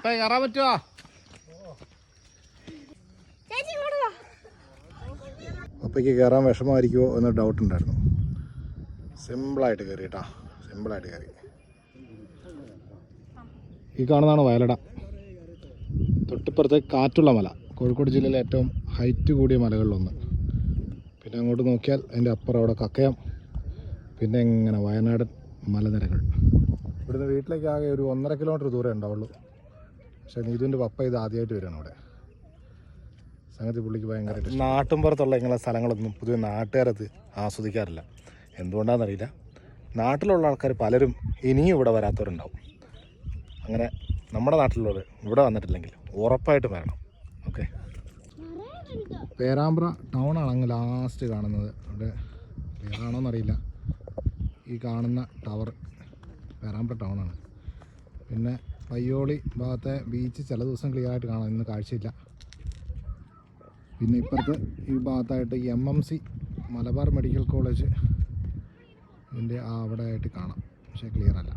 കയറാൻ പറ്റുമോ? അപ്പയ്ക്ക് കയറാൻ വിഷമമായിരിക്കുമോ എന്നൊരു ഡൗട്ട് ഉണ്ടായിരുന്നു. സിമ്പിളായിട്ട് കയറി കേട്ടോ, സിമ്പിളായിട്ട് കയറി. ഈ കാണുന്നതാണ് വയലട. തൊട്ടിപ്പുറത്ത് കാറ്റുള്ള മല, കോഴിക്കോട് ജില്ലയിലെ ഏറ്റവും ഹൈറ്റ് കൂടിയ മലകളിലൊന്ന്. പിന്നെ അങ്ങോട്ട് നോക്കിയാൽ അതിൻ്റെ അപ്പുറം അവിടെ കക്കയം, പിന്നെ ഇങ്ങനെ വയനാടൻ മലനിരകൾ. ഇവിടുന്ന് വീട്ടിലേക്ക് ആകെ ഒരു 1.5 കിലോമീറ്റർ ദൂരം ഉണ്ടാവുള്ളൂ. പക്ഷേ നീതുവിൻ്റെ പപ്പ ഇത് ആദ്യമായിട്ട് വരികയാണ് ഇവിടെ. സംഗതി പുള്ളിക്ക് ഭയങ്കരമായിട്ട്. നാട്ടിൻപുറത്തുള്ള ഇങ്ങനെ സ്ഥലങ്ങളൊന്നും പൊതുവെ നാട്ടുകാരത് ആസ്വദിക്കാറില്ല. എന്തുകൊണ്ടാണെന്നറിയില്ല. നാട്ടിലുള്ള ആൾക്കാർ പലരും ഇനിയും ഇവിടെ വരാത്തവരുണ്ടാവും. അങ്ങനെ നമ്മുടെ നാട്ടിലുള്ളവർ ഇവിടെ വന്നിട്ടില്ലെങ്കിൽ ഉറപ്പായിട്ടും വരണം. ഓക്കെ, പേരാമ്പ്ര ടൗണാണ് അങ്ങ് ലാസ്റ്റ് കാണുന്നത്. അവിടെ പേരാണോന്നറിയില്ല. ഈ കാണുന്ന ടവർ പേരാമ്പ്ര ടൗണാണ്. പിന്നെ പയ്യോളി ഭാഗത്തെ ബീച്ച് ചില ദിവസം ക്ലിയർ ആയിട്ട് കാണാം, ഇന്ന് കാഴ്ചയില്ല. പിന്നെ ഇപ്പുറത്ത് ഈ ഭാഗത്തായിട്ട് MMC മലബാർ മെഡിക്കൽ കോളേജ് ഇതിൻ്റെ അവിടെ ആയിട്ട് കാണാം, പക്ഷേ ക്ലിയർ അല്ല.